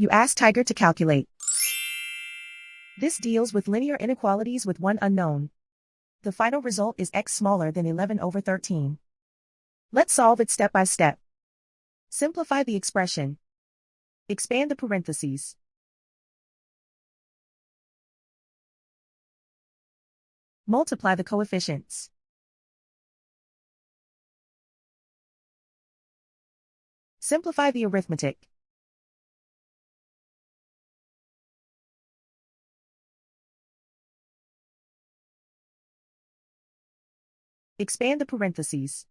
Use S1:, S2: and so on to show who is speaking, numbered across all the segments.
S1: You ask Tiger to calculate. This deals with linear inequalities with one unknown. The final result is x smaller than 11/13. Let's solve it step by step. Simplify the expression. Expand the parentheses. Multiply the coefficients. Simplify the arithmetic. Expand the parentheses.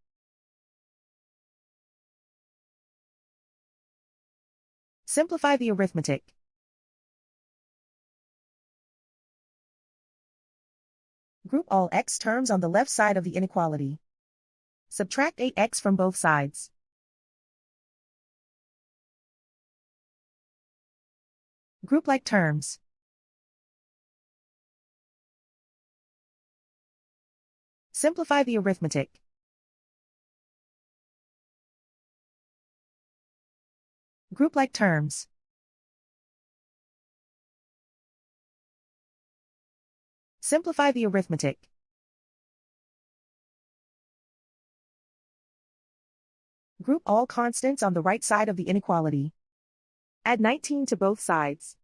S1: Simplify the arithmetic. Group all x terms on the left side of the inequality. Subtract 8x from both sides. Group like terms. Simplify the arithmetic. Group like terms. Simplify the arithmetic. Group all constants on the right side of the inequality. Add 19 to both sides.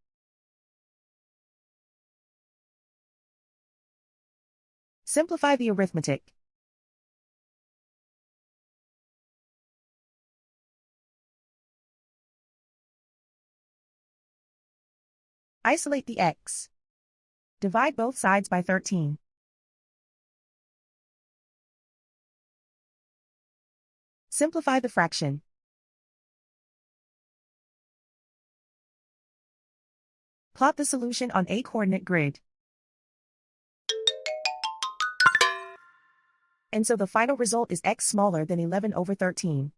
S1: Simplify the arithmetic. Isolate the x. Divide both sides by 13. Simplify the fraction. Plot the solution on a coordinate grid. And so the final result is x smaller than 11/13.